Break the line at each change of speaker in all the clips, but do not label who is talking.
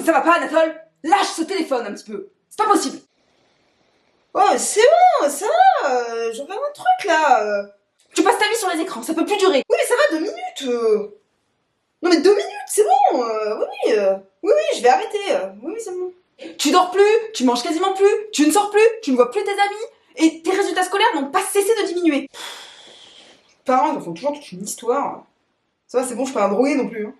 ça va pas, Anatole? Lâche ce téléphone un petit peu. C'est pas possible.
Oh, c'est bon, ça va, je regarde un truc là.
Tu passes ta vie sur les écrans, ça peut plus durer.
Oui, mais ça va, 2 minutes. Non, mais 2 minutes, c'est bon. Oui, je vais arrêter. Oui, c'est bon.
Tu dors plus, tu manges quasiment plus, tu ne sors plus, tu ne vois plus tes amis, et tes résultats scolaires n'ont pas cessé de diminuer.
Les parents, ils en font toujours toute une histoire. Ça va, c'est bon, je suis pas un drogué non plus. Hein.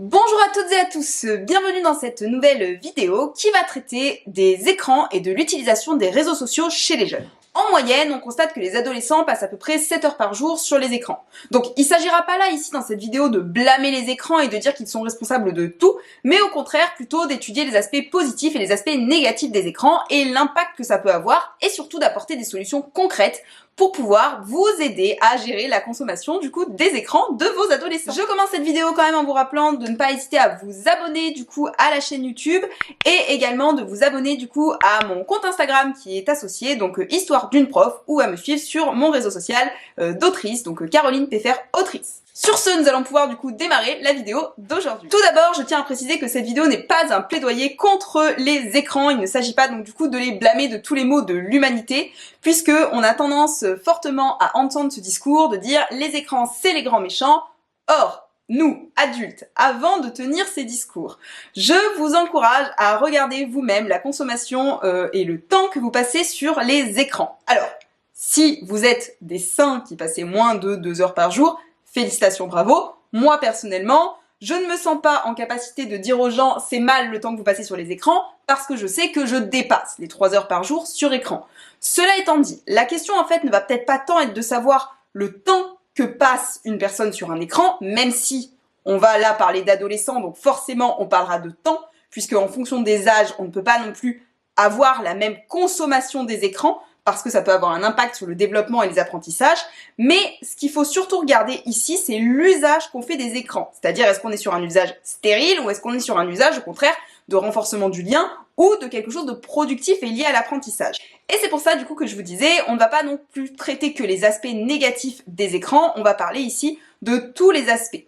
Bonjour à toutes et à tous, bienvenue dans cette nouvelle vidéo qui va traiter des écrans et de l'utilisation des réseaux sociaux chez les jeunes. En moyenne, on constate que les adolescents passent à peu près 7 heures par jour sur les écrans. Donc il s'agira pas là, ici, dans cette vidéo, de blâmer les écrans et de dire qu'ils sont responsables de tout, mais au contraire, plutôt d'étudier les aspects positifs et les aspects négatifs des écrans et l'impact que ça peut avoir, et surtout d'apporter des solutions concrètes pour pouvoir vous aider à gérer la consommation du coup des écrans de vos adolescents. Je commence cette vidéo quand même en vous rappelant de ne pas hésiter à vous abonner du coup à la chaîne YouTube et également de vous abonner du coup à mon compte Instagram qui est associé, donc Histoire d'une prof, ou à me suivre sur mon réseau social d'autrice, donc Caroline Peffer autrice. Sur ce, nous allons pouvoir du coup démarrer la vidéo d'aujourd'hui. Tout d'abord, je tiens à préciser que cette vidéo n'est pas un plaidoyer contre les écrans. Il ne s'agit pas donc du coup de les blâmer de tous les maux de l'humanité, puisque on a tendance fortement à entendre ce discours de dire les écrans c'est les grands méchants. Or, nous, adultes, avant de tenir ces discours, je vous encourage à regarder vous-même la consommation et le temps que vous passez sur les écrans. Alors, si vous êtes des saints qui passez moins de 2 heures par jour, félicitations, bravo. Moi, personnellement, je ne me sens pas en capacité de dire aux gens c'est mal le temps que vous passez sur les écrans parce que je sais que je dépasse les 3 heures par jour sur écran. Cela étant dit, la question en fait ne va peut-être pas tant être de savoir le temps que passe une personne sur un écran, même si on va là parler d'adolescents, donc forcément on parlera de temps, puisque en fonction des âges, on ne peut pas non plus avoir la même consommation des écrans, parce que ça peut avoir un impact sur le développement et les apprentissages, mais ce qu'il faut surtout regarder ici, c'est l'usage qu'on fait des écrans. C'est-à-dire, est-ce qu'on est sur un usage stérile ou est-ce qu'on est sur un usage, au contraire, de renforcement du lien ou de quelque chose de productif et lié à l'apprentissage. Et c'est pour ça, du coup, que je vous disais, on ne va pas non plus traiter que les aspects négatifs des écrans, on va parler ici de tous les aspects.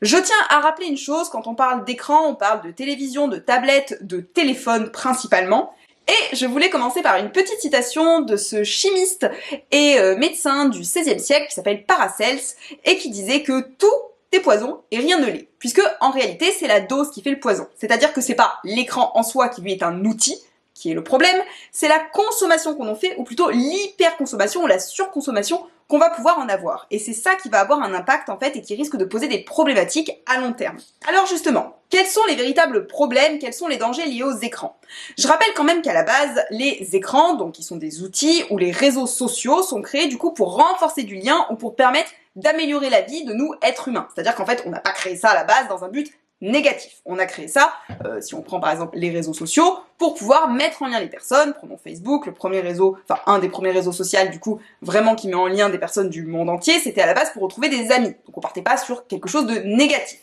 Je tiens à rappeler une chose, quand on parle d'écran, on parle de télévision, de tablette, de téléphone principalement. Et je voulais commencer par une petite citation de ce chimiste et médecin du XVIe siècle qui s'appelle Paracels et qui disait que tout est poison et rien ne l'est. Puisque en réalité c'est la dose qui fait le poison. C'est-à-dire que c'est pas l'écran en soi qui lui est un outil qui est le problème, c'est la consommation qu'on en fait, ou plutôt l'hyperconsommation ou la surconsommation qu'on va pouvoir en avoir. Et c'est ça qui va avoir un impact en fait et qui risque de poser des problématiques à long terme. Alors justement, quels sont les véritables problèmes, quels sont les dangers liés aux écrans? Je rappelle quand même qu'à la base, les écrans, donc qui sont des outils ou les réseaux sociaux, sont créés du coup pour renforcer du lien ou pour permettre d'améliorer la vie de nous êtres humains. C'est-à-dire qu'en fait, on n'a pas créé ça à la base dans un but négatif. On a créé ça, si on prend par exemple les réseaux sociaux, pour pouvoir mettre en lien les personnes. Prenons Facebook, le premier réseau, enfin un des premiers réseaux sociaux du coup, vraiment qui met en lien des personnes du monde entier, c'était à la base pour retrouver des amis. Donc on partait pas sur quelque chose de négatif.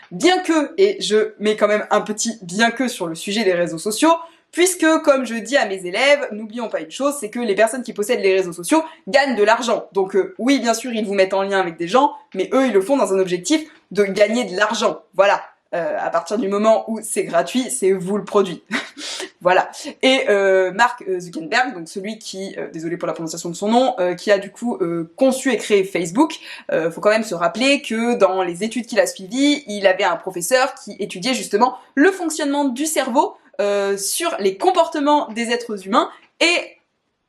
Bien que, et je mets quand même un petit bien que sur le sujet des réseaux sociaux, puisque, comme je dis à mes élèves, n'oublions pas une chose, c'est que les personnes qui possèdent les réseaux sociaux gagnent de l'argent. Donc oui, bien sûr, ils vous mettent en lien avec des gens, mais eux, ils le font dans un objectif de gagner de l'argent. Voilà. À partir du moment où c'est gratuit, c'est vous le produit. Voilà. Et Mark Zuckerberg, donc celui qui, désolé pour la prononciation de son nom, qui a du coup conçu et créé Facebook, faut quand même se rappeler que dans les études qu'il a suivies, il avait un professeur qui étudiait justement le fonctionnement du cerveau sur les comportements des êtres humains, et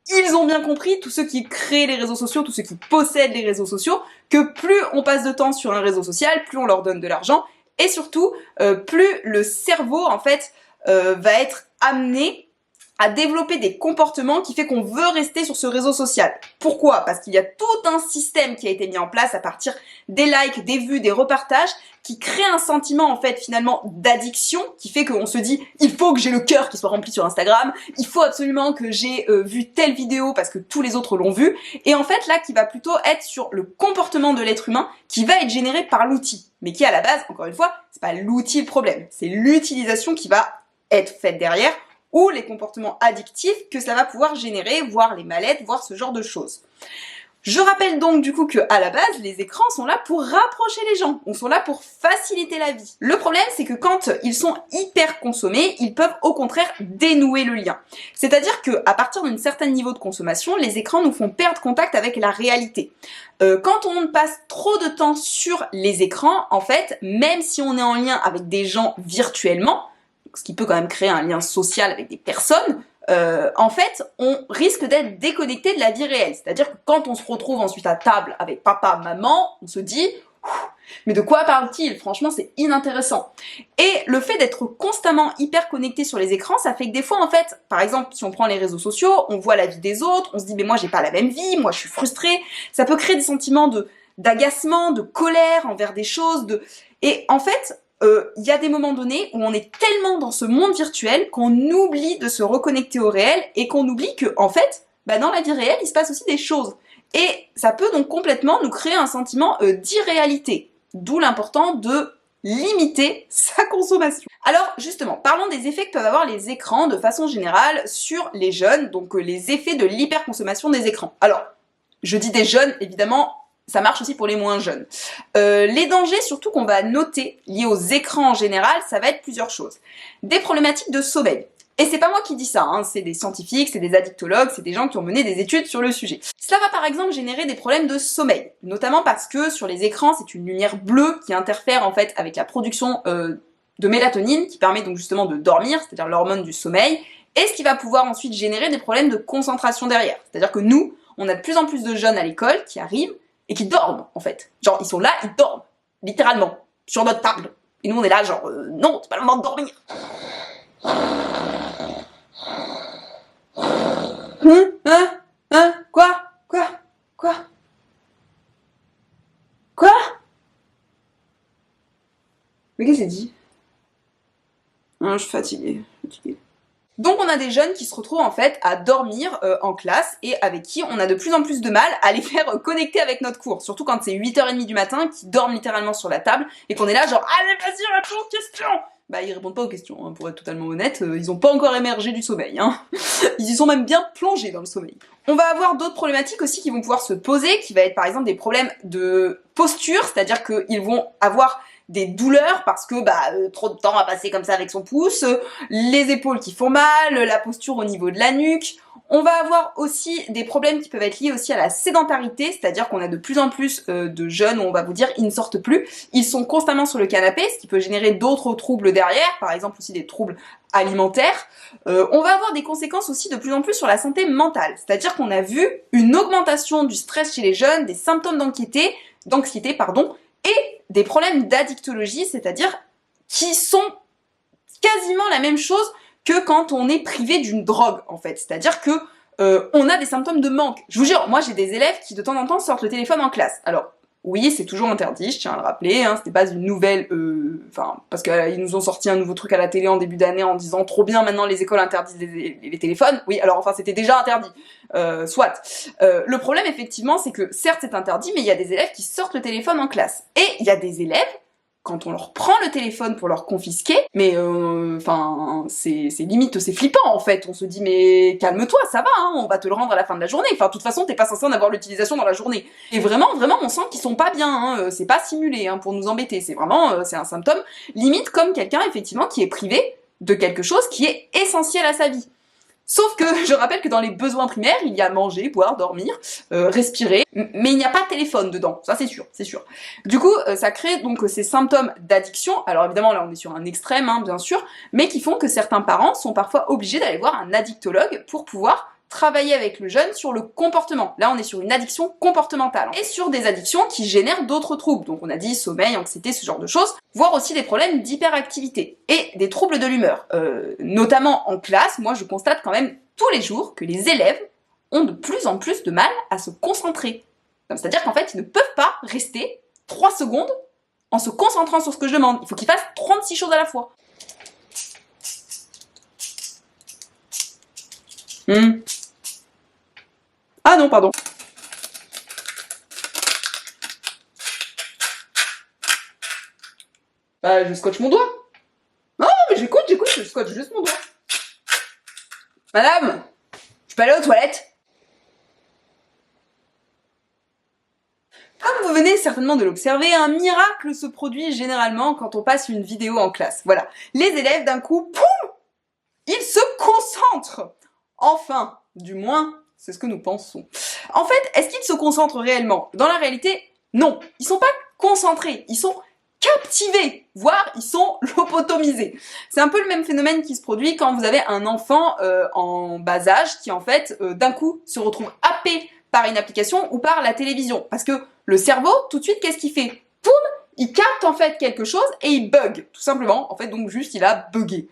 ils ont bien compris, tous ceux qui créent les réseaux sociaux, tous ceux qui possèdent les réseaux sociaux, que plus on passe de temps sur un réseau social, plus on leur donne de l'argent, et surtout, plus le cerveau, en fait, va être amené à développer des comportements qui fait qu'on veut rester sur ce réseau social. Pourquoi? Parce qu'il y a tout un système qui a été mis en place à partir des likes, des vues, des repartages, qui crée un sentiment en fait finalement d'addiction, qui fait qu'on se dit il faut que j'ai le cœur qui soit rempli sur Instagram, il faut absolument que j'ai vu telle vidéo parce que tous les autres l'ont vu, et en fait là qui va plutôt être sur le comportement de l'être humain qui va être généré par l'outil, mais qui à la base, encore une fois, c'est pas l'outil le problème, c'est l'utilisation qui va être faite derrière ou les comportements addictifs que ça va pouvoir générer, voire les mal-être, voire ce genre de choses. Je rappelle donc du coup que à la base, les écrans sont là pour rapprocher les gens, ils sont là pour faciliter la vie. Le problème, c'est que quand ils sont hyper consommés, ils peuvent au contraire dénouer le lien. C'est-à-dire que à partir d'un certain niveau de consommation, les écrans nous font perdre contact avec la réalité. Quand on passe trop de temps sur les écrans, en fait, même si on est en lien avec des gens virtuellement, ce qui peut quand même créer un lien social avec des personnes, en fait, on risque d'être déconnecté de la vie réelle. C'est-à-dire que quand on se retrouve ensuite à table avec papa, maman, on se dit « mais de quoi parle-t-il ? Franchement, c'est inintéressant. » Et le fait d'être constamment hyper connecté sur les écrans, ça fait que des fois, en fait, par exemple, si on prend les réseaux sociaux, on voit la vie des autres, on se dit « mais moi, j'ai pas la même vie, moi, je suis frustré. » Ça peut créer des sentiments d'agacement, de colère envers des choses, Et en fait, y a des moments donnés où on est tellement dans ce monde virtuel qu'on oublie de se reconnecter au réel et qu'on oublie que, en fait, dans la vie réelle, il se passe aussi des choses. Et ça peut donc complètement nous créer un sentiment d'irréalité. D'où l'important de limiter sa consommation. Alors justement, parlons des effets que peuvent avoir les écrans de façon générale sur les jeunes, donc les effets de l'hyperconsommation des écrans. Alors, je dis des jeunes, évidemment, ça marche aussi pour les moins jeunes. Les dangers, surtout qu'on va noter, liés aux écrans en général, ça va être plusieurs choses. Des problématiques de sommeil. Et c'est pas moi qui dis ça, hein, c'est des scientifiques, c'est des addictologues, c'est des gens qui ont mené des études sur le sujet. Cela va par exemple générer des problèmes de sommeil, notamment parce que sur les écrans, c'est une lumière bleue qui interfère en fait avec la production de mélatonine, qui permet donc justement de dormir, c'est-à-dire l'hormone du sommeil, et ce qui va pouvoir ensuite générer des problèmes de concentration derrière. C'est-à-dire que nous, on a de plus en plus de jeunes à l'école qui arrivent et qui dorment, en fait. Genre, ils sont là, ils dorment, littéralement, sur notre table. Et nous, on est là, genre, non, c'est pas le moment de dormir. Quoi Mais qu'est-ce que j'ai dit? Je suis fatiguée. Donc on a des jeunes qui se retrouvent en fait à dormir en classe et avec qui on a de plus en plus de mal à les faire connecter avec notre cours. Surtout quand c'est 8h30 du matin, qu'ils dorment littéralement sur la table et qu'on est là genre « Allez, vas-y, réponds aux questions !» Ils répondent pas aux questions, hein, pour être totalement honnête, ils ont pas encore émergé du sommeil, hein. Ils y sont même bien plongés dans le sommeil. On va avoir d'autres problématiques aussi qui vont pouvoir se poser, qui va être par exemple des problèmes de posture, c'est-à-dire qu'ils vont avoir des douleurs parce que trop de temps à passer comme ça avec son pouce, les épaules qui font mal, la posture au niveau de la nuque. On va avoir aussi des problèmes qui peuvent être liés aussi à la sédentarité, c'est-à-dire qu'on a de plus en plus de jeunes où on va vous dire ils ne sortent plus, ils sont constamment sur le canapé, ce qui peut générer d'autres troubles derrière, par exemple aussi des troubles alimentaires. On va avoir des conséquences aussi de plus en plus sur la santé mentale, c'est-à-dire qu'on a vu une augmentation du stress chez les jeunes, des symptômes d'anxiété, et des problèmes d'addictologie, c'est-à-dire qui sont quasiment la même chose que quand on est privé d'une drogue, en fait. C'est-à-dire que on a des symptômes de manque. Je vous jure, moi j'ai des élèves qui de temps en temps sortent le téléphone en classe. Alors, oui, c'est toujours interdit, je tiens à le rappeler, hein, c'était pas une nouvelle... parce qu'ils nous ont sorti un nouveau truc à la télé en début d'année en disant « Trop bien, maintenant les écoles interdisent les téléphones ». Oui, alors enfin, c'était déjà interdit. Soit. Le problème, effectivement, c'est que certes c'est interdit, mais il y a des élèves qui sortent le téléphone en classe. Et il y a des élèves, quand on leur prend le téléphone pour leur confisquer, mais c'est limite, c'est flippant en fait. On se dit mais calme-toi, ça va, hein, on va te le rendre à la fin de la journée. Enfin, de toute façon, t'es pas censé en avoir l'utilisation dans la journée. Et vraiment, on sent qu'ils sont pas bien, hein. C'est pas simulé hein, pour nous embêter. C'est vraiment, c'est un symptôme limite comme quelqu'un effectivement qui est privé de quelque chose qui est essentiel à sa vie. Sauf que je rappelle que dans les besoins primaires, il y a manger, boire, dormir, respirer, mais il n'y a pas de téléphone dedans, ça c'est sûr, c'est sûr. Du coup, ça crée donc ces symptômes d'addiction, alors évidemment là on est sur un extrême, hein, bien sûr, mais qui font que certains parents sont parfois obligés d'aller voir un addictologue pour pouvoir travailler avec le jeune sur le comportement. Là, on est sur une addiction comportementale. Et sur des addictions qui génèrent d'autres troubles. Donc on a dit sommeil, anxiété, ce genre de choses. Voire aussi des problèmes d'hyperactivité. Et des troubles de l'humeur. Notamment en classe, moi je constate quand même tous les jours que les élèves ont de plus en plus de mal à se concentrer. C'est-à-dire qu'en fait, ils ne peuvent pas rester 3 secondes en se concentrant sur ce que je demande. Il faut qu'ils fassent 36 choses à la fois. Ah non, pardon. Je scotche mon doigt. Non, mais j'écoute, je scotche juste mon doigt. Madame, je peux aller aux toilettes? Comme vous venez certainement de l'observer, un miracle se produit généralement quand on passe une vidéo en classe. Voilà, les élèves d'un coup, poum, ils se concentrent. Enfin, du moins, c'est ce que nous pensons. En fait, est-ce qu'ils se concentrent réellement? Dans la réalité, non. Ils sont pas concentrés, ils sont captivés, voire ils sont lobotomisés. C'est un peu le même phénomène qui se produit quand vous avez un enfant en bas âge qui en fait d'un coup se retrouve happé par une application ou par la télévision. Parce que le cerveau, tout de suite, qu'est-ce qu'il fait? Poum, il capte en fait quelque chose et il bug, tout simplement. En fait, donc juste, il a bugué.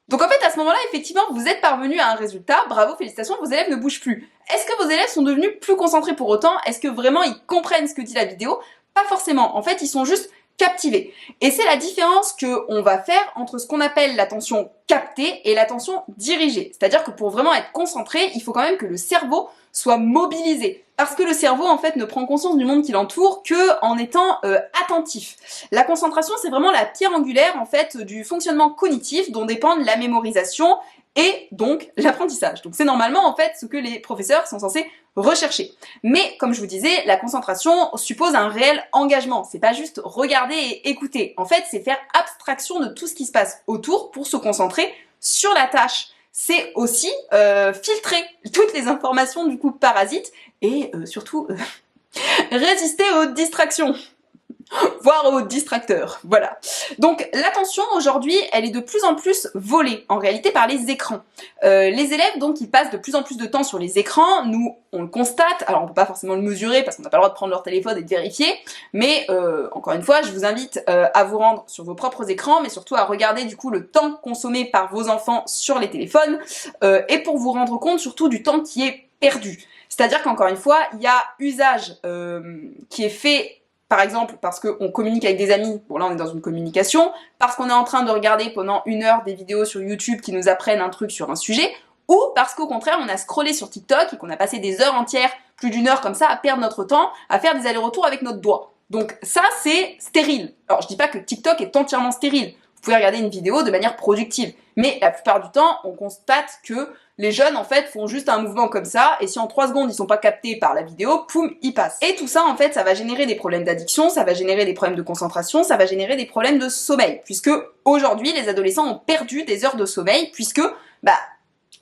Donc en fait, à ce moment-là, effectivement, vous êtes parvenu à un résultat, bravo, félicitations, vos élèves ne bougent plus. Est-ce que vos élèves sont devenus plus concentrés pour autant? Est-ce que vraiment ils comprennent ce que dit la vidéo? Pas forcément, en fait, ils sont juste captivés. Et c'est la différence qu'on va faire entre ce qu'on appelle l'attention captée et l'attention dirigée. C'est-à-dire que pour vraiment être concentré, il faut quand même que le cerveau soit mobilisé. Parce que le cerveau, en fait, ne prend conscience du monde qui l'entoure que en étant attentif. La concentration, c'est vraiment la pierre angulaire, en fait, du fonctionnement cognitif dont dépendent la mémorisation et donc l'apprentissage. Donc c'est normalement, en fait, ce que les professeurs sont censés rechercher. Mais, comme je vous disais, la concentration suppose un réel engagement. C'est pas juste regarder et écouter. En fait, c'est faire abstraction de tout ce qui se passe autour pour se concentrer sur la tâche. C'est aussi filtrer toutes les informations du coup parasites et surtout résister aux distractions, voire aux distracteurs, voilà. Donc l'attention aujourd'hui, elle est de plus en plus volée en réalité par les écrans. Les élèves donc ils passent de plus en plus de temps sur les écrans, nous on le constate, alors on peut pas forcément le mesurer parce qu'on n'a pas le droit de prendre leur téléphone et de vérifier, mais encore une fois je vous invite à vous rendre sur vos propres écrans, mais surtout à regarder du coup le temps consommé par vos enfants sur les téléphones, et pour vous rendre compte surtout du temps qui est perdu. C'est-à-dire qu'encore une fois, il y a usage qui est fait par exemple parce qu'on communique avec des amis, bon là on est dans une communication, parce qu'on est en train de regarder pendant 1 heure des vidéos sur YouTube qui nous apprennent un truc sur un sujet, ou parce qu'au contraire on a scrollé sur TikTok et qu'on a passé des heures entières, plus d'1 heure comme ça, à perdre notre temps, à faire des allers-retours avec notre doigt. Donc ça c'est stérile. Alors je dis pas que TikTok est entièrement stérile, vous pouvez regarder une vidéo de manière productive, mais la plupart du temps on constate que les jeunes, en fait, font juste un mouvement comme ça, et si en 3 secondes, ils sont pas captés par la vidéo, poum, ils passent. Et tout ça, en fait, ça va générer des problèmes d'addiction, ça va générer des problèmes de concentration, ça va générer des problèmes de sommeil, puisque aujourd'hui, les adolescents ont perdu des heures de sommeil, puisque,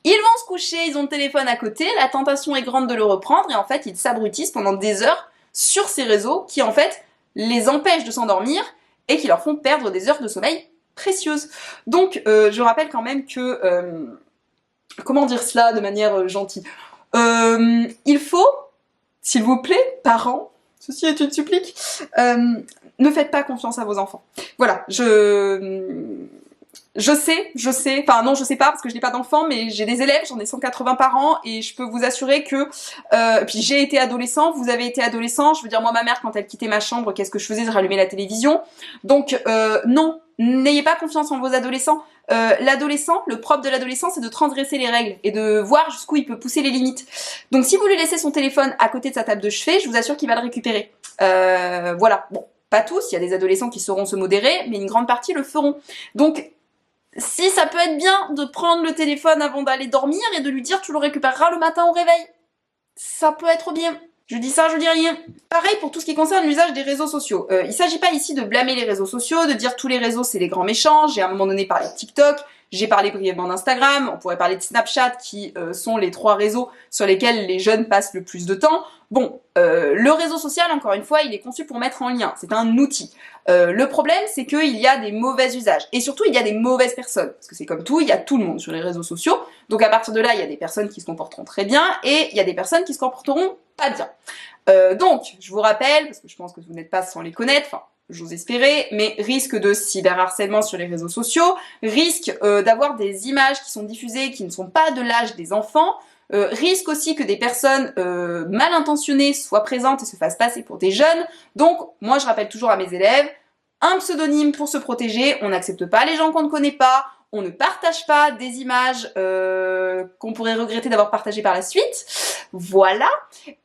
ils vont se coucher, ils ont le téléphone à côté, la tentation est grande de le reprendre, et en fait, ils s'abrutissent pendant des heures sur ces réseaux qui, en fait, les empêchent de s'endormir, et qui leur font perdre des heures de sommeil précieuses. Donc, je rappelle quand même que... comment dire cela de manière gentille? Il faut, s'il vous plaît, parents, ceci est une supplique, ne faites pas confiance à vos enfants. Voilà, je sais, enfin non je sais pas parce que je n'ai pas d'enfants, mais j'ai des élèves, j'en ai 180 par an et je peux vous assurer que, puis j'ai été adolescent, vous avez été adolescent, je veux dire moi ma mère quand elle quittait ma chambre, qu'est-ce que je faisais? Je rallumais la télévision, donc non, n'ayez pas confiance en vos adolescents. L'adolescent, le propre de l'adolescent, c'est de transgresser les règles et de voir jusqu'où il peut pousser les limites. Donc si vous lui laissez son téléphone à côté de sa table de chevet, je vous assure qu'il va le récupérer. Voilà, bon, pas tous, il y a des adolescents qui sauront se modérer, mais une grande partie le feront. Donc si ça peut être bien de prendre le téléphone avant d'aller dormir et de lui dire tu le récupéreras le matin au réveil. Ça peut être bien. Je dis ça, je dis rien. Pareil pour tout ce qui concerne l'usage des réseaux sociaux. Il s'agit pas ici de blâmer les réseaux sociaux, de dire tous les réseaux c'est les grands méchants. J'ai à un moment donné parlé de TikTok, j'ai parlé brièvement d'Instagram, on pourrait parler de Snapchat qui sont les 3 réseaux sur lesquels les jeunes passent le plus de temps. Bon, le réseau social, encore une fois, il est conçu pour mettre en lien, c'est un outil. Le problème, c'est qu'il y a des mauvais usages, et surtout il y a des mauvaises personnes, parce que c'est comme tout, il y a tout le monde sur les réseaux sociaux, donc à partir de là, il y a des personnes qui se comporteront très bien, et il y a des personnes qui se comporteront pas bien. Donc, je vous rappelle, parce que je pense que vous n'êtes pas sans les connaître, enfin, j'ose espérer, mais risque de cyberharcèlement sur les réseaux sociaux, risque d'avoir des images qui sont diffusées qui ne sont pas de l'âge des enfants, risque aussi que des personnes mal intentionnées soient présentes et se fassent passer pour des jeunes. Donc, moi je rappelle toujours à mes élèves, un pseudonyme pour se protéger, on n'accepte pas les gens qu'on ne connaît pas, on ne partage pas des images qu'on pourrait regretter d'avoir partagées par la suite. Voilà.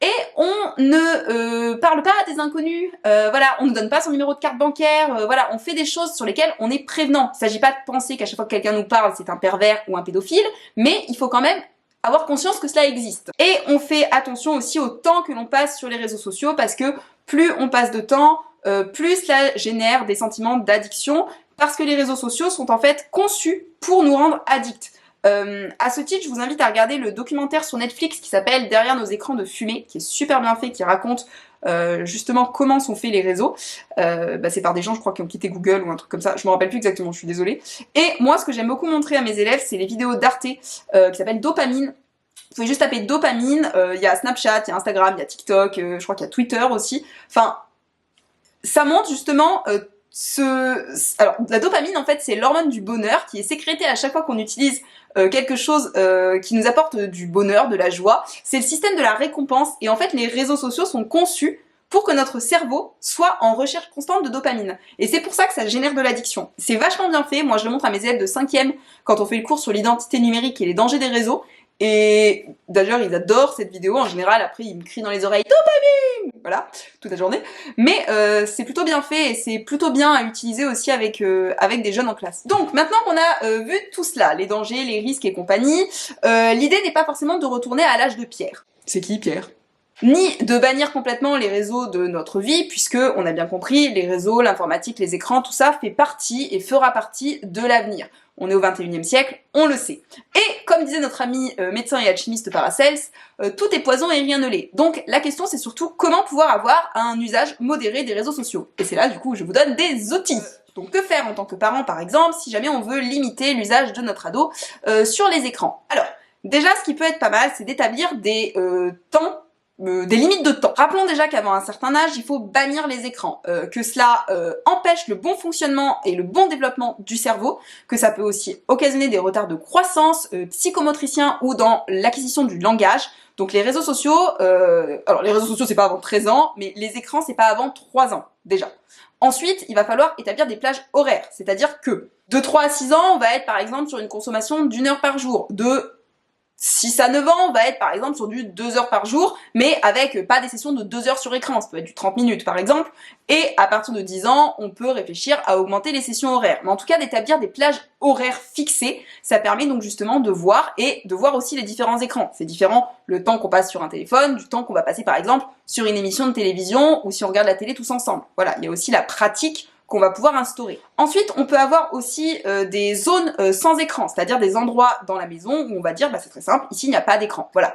Et on ne parle pas à des inconnus, voilà, on ne donne pas son numéro de carte bancaire, voilà, on fait des choses sur lesquelles on est prévenant. Il ne s'agit pas de penser qu'à chaque fois que quelqu'un nous parle, c'est un pervers ou un pédophile, mais il faut quand même avoir conscience que cela existe. Et on fait attention aussi au temps que l'on passe sur les réseaux sociaux, parce que plus on passe de temps, plus cela génère des sentiments d'addiction, parce que les réseaux sociaux sont en fait conçus pour nous rendre addicts. À ce titre, je vous invite à regarder le documentaire sur Netflix qui s'appelle Derrière nos écrans de fumée, qui est super bien fait, qui raconte justement comment sont faits les réseaux. C'est par des gens, je crois, qui ont quitté Google ou un truc comme ça, je me rappelle plus exactement, je suis désolée. Et moi, ce que j'aime beaucoup montrer à mes élèves, c'est les vidéos d'Arte qui s'appellent Dopamine. Vous pouvez juste taper Dopamine, il y a Snapchat, il y a Instagram, il y a TikTok, je crois qu'il y a Twitter aussi. Enfin, ça montre justement alors, la dopamine, en fait, c'est l'hormone du bonheur qui est sécrétée à chaque fois qu'on utilise quelque chose qui nous apporte du bonheur, de la joie. C'est le système de la récompense. Et en fait, les réseaux sociaux sont conçus pour que notre cerveau soit en recherche constante de dopamine. Et c'est pour ça que ça génère de l'addiction. C'est vachement bien fait. Moi, je le montre à mes élèves de 5e quand on fait le cours sur l'identité numérique et les dangers des réseaux. Et d'ailleurs, ils adorent cette vidéo. En général, après, ils me crient dans les oreilles « Dopamine !» Voilà, toute la journée. Mais c'est plutôt bien fait et c'est plutôt bien à utiliser aussi avec des jeunes en classe. Donc, maintenant qu'on a vu tout cela, les dangers, les risques et compagnie, l'idée n'est pas forcément de retourner à l'âge de pierre. C'est qui, Pierre ? Ni de bannir complètement les réseaux de notre vie, puisque, on a bien compris, les réseaux, l'informatique, les écrans, tout ça fait partie et fera partie de l'avenir. On est au 21e siècle, on le sait. Et comme disait notre ami médecin et alchimiste Paracels, tout est poison et rien ne l'est. Donc la question c'est surtout comment pouvoir avoir un usage modéré des réseaux sociaux. Et c'est là du coup je vous donne des outils. Donc que faire en tant que parent par exemple si jamais on veut limiter l'usage de notre ado sur les écrans. Alors déjà ce qui peut être pas mal c'est d'établir des temps, des limites de temps. Rappelons déjà qu'avant un certain âge, il faut bannir les écrans, que cela empêche le bon fonctionnement et le bon développement du cerveau, que ça peut aussi occasionner des retards de croissance psychomotriciens ou dans l'acquisition du langage. Donc les réseaux sociaux, alors les réseaux sociaux c'est pas avant 13 ans, mais les écrans c'est pas avant 3 ans déjà. Ensuite, il va falloir établir des plages horaires, c'est-à-dire que de 3 à 6 ans, on va être par exemple sur une consommation d'1 heure par jour, de 6 à 9 ans, on va être par exemple sur du 2 heures par jour, mais avec pas des sessions de 2 heures sur écran, ça peut être du 30 minutes par exemple, et à partir de 10 ans, on peut réfléchir à augmenter les sessions horaires. Mais en tout cas, d'établir des plages horaires fixées, ça permet donc justement de voir, et de voir aussi les différents écrans. C'est différent le temps qu'on passe sur un téléphone, du temps qu'on va passer par exemple sur une émission de télévision, ou si on regarde la télé tous ensemble. Voilà, il y a aussi la pratique qu'on va pouvoir instaurer. Ensuite, on peut avoir aussi des zones sans écran, c'est-à-dire des endroits dans la maison où on va dire, bah, c'est très simple, ici il n'y a pas d'écran. Voilà.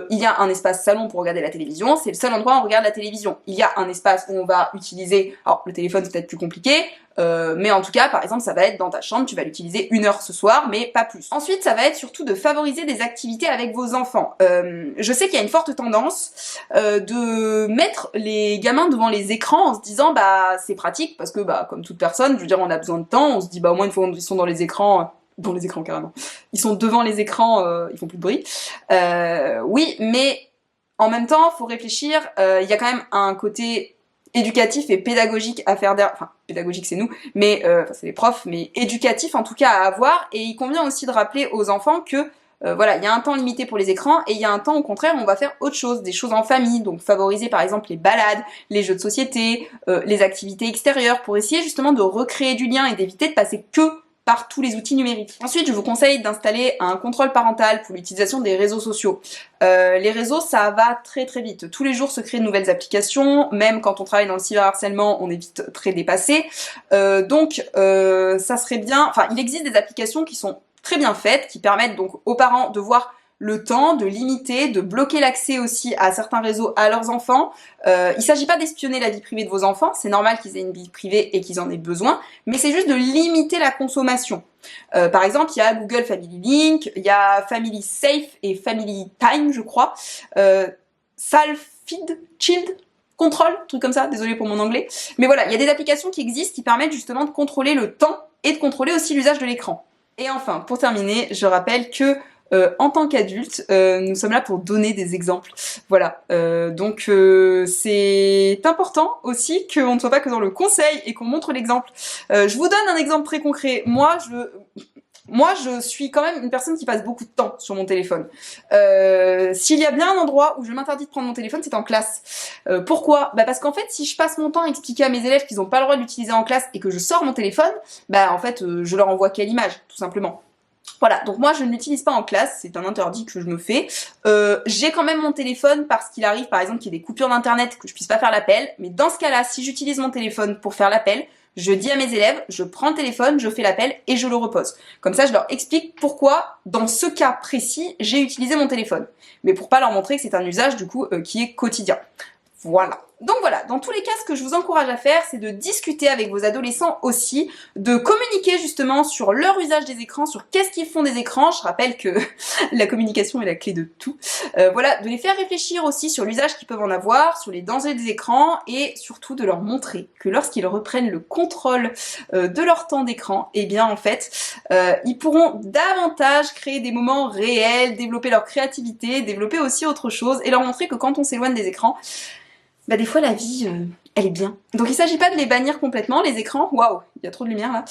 Il y a un espace salon pour regarder la télévision, c'est le seul endroit où on regarde la télévision. Il y a un espace où on va utiliser, alors le téléphone c'est peut-être plus compliqué, mais en tout cas, par exemple, ça va être dans ta chambre, tu vas l'utiliser 1 heure ce soir, mais pas plus. Ensuite, ça va être surtout de favoriser des activités avec vos enfants. Je sais qu'il y a une forte tendance de mettre les gamins devant les écrans en se disant, bah c'est pratique, parce que bah comme toute personne, je veux dire, on a besoin de temps, on se dit, bah au moins une fois ils sont dans les écrans carrément. Ils sont devant les écrans, ils font plus de bruit. Oui, mais en même temps, faut réfléchir, il y a quand même un côté éducatif et pédagogique à faire derrière, enfin pédagogique c'est nous, mais c'est les profs, mais éducatif en tout cas à avoir, et il convient aussi de rappeler aux enfants que voilà, il y a un temps limité pour les écrans et il y a un temps au contraire où on va faire autre chose, des choses en famille, donc favoriser par exemple les balades, les jeux de société, les activités extérieures pour essayer justement de recréer du lien et d'éviter de passer que par tous les outils numériques. Ensuite, je vous conseille d'installer un contrôle parental pour l'utilisation des réseaux sociaux. Les réseaux, ça va très très vite. Tous les jours se créent de nouvelles applications, même quand on travaille dans le cyberharcèlement, on est vite très dépassé. Donc, ça serait bien... Enfin, il existe des applications qui sont très bien faites, qui permettent donc aux parents de voir le temps, de limiter, de bloquer l'accès aussi à certains réseaux à leurs enfants. Il ne s'agit pas d'espionner la vie privée de vos enfants, c'est normal qu'ils aient une vie privée et qu'ils en aient besoin, mais c'est juste de limiter la consommation. Par exemple, il y a Google Family Link, il y a Family Safe et Family Time, je crois. Salfid, Child, Control, truc comme ça, désolé pour mon anglais. Mais voilà, il y a des applications qui existent qui permettent justement de contrôler le temps et de contrôler aussi l'usage de l'écran. Et enfin, pour terminer, je rappelle que en tant qu'adulte, nous sommes là pour donner des exemples. Voilà, donc c'est important aussi qu'on ne soit pas que dans le conseil et qu'on montre l'exemple. Je vous donne un exemple très concret. Moi, Moi, je suis quand même une personne qui passe beaucoup de temps sur mon téléphone. S'il y a bien un endroit où je m'interdis de prendre mon téléphone, c'est en classe. Pourquoi? Bah parce qu'en fait, si je passe mon temps à expliquer à mes élèves qu'ils n'ont pas le droit de l'utiliser en classe et que je sors mon téléphone, bah en fait, je leur envoie quelle image, tout simplement. Voilà, donc moi je ne l'utilise pas en classe, c'est un interdit que je me fais. J'ai quand même mon téléphone parce qu'il arrive par exemple qu'il y ait des coupures d'internet, que je puisse pas faire l'appel, mais dans ce cas-là, si j'utilise mon téléphone pour faire l'appel, je dis à mes élèves, je prends le téléphone, je fais l'appel et je le repose. Comme ça, je leur explique pourquoi, dans ce cas précis, j'ai utilisé mon téléphone. Mais pour pas leur montrer que c'est un usage du coup qui est quotidien. Voilà. Donc voilà, dans tous les cas, ce que je vous encourage à faire, c'est de discuter avec vos adolescents aussi, de communiquer justement sur leur usage des écrans, sur qu'est-ce qu'ils font des écrans. Je rappelle que la communication est la clé de tout. Voilà, de les faire réfléchir aussi sur l'usage qu'ils peuvent en avoir, sur les dangers des écrans et surtout de leur montrer que lorsqu'ils reprennent le contrôle de leur temps d'écran, eh bien en fait, ils pourront davantage créer des moments réels, développer leur créativité, développer aussi autre chose et leur montrer que quand on s'éloigne des écrans, bah des fois la vie, elle est bien. Donc il s'agit pas de les bannir complètement, les écrans, waouh, il y a trop de lumière là.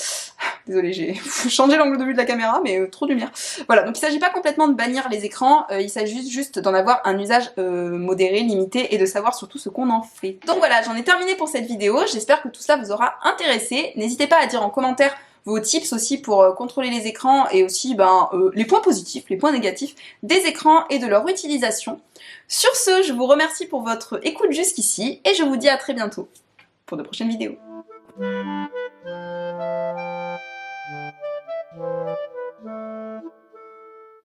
Désolée, j'ai changé l'angle de vue de la caméra, mais trop de lumière. Voilà, donc il s'agit pas complètement de bannir les écrans, il s'agit juste d'en avoir un usage modéré, limité, et de savoir surtout ce qu'on en fait. Donc voilà, j'en ai terminé pour cette vidéo, j'espère que tout cela vous aura intéressé. N'hésitez pas à dire en commentaire vos tips aussi pour contrôler les écrans et aussi les points positifs, les points négatifs des écrans et de leur utilisation. Sur ce, je vous remercie pour votre écoute jusqu'ici et je vous dis à très bientôt pour de prochaines vidéos.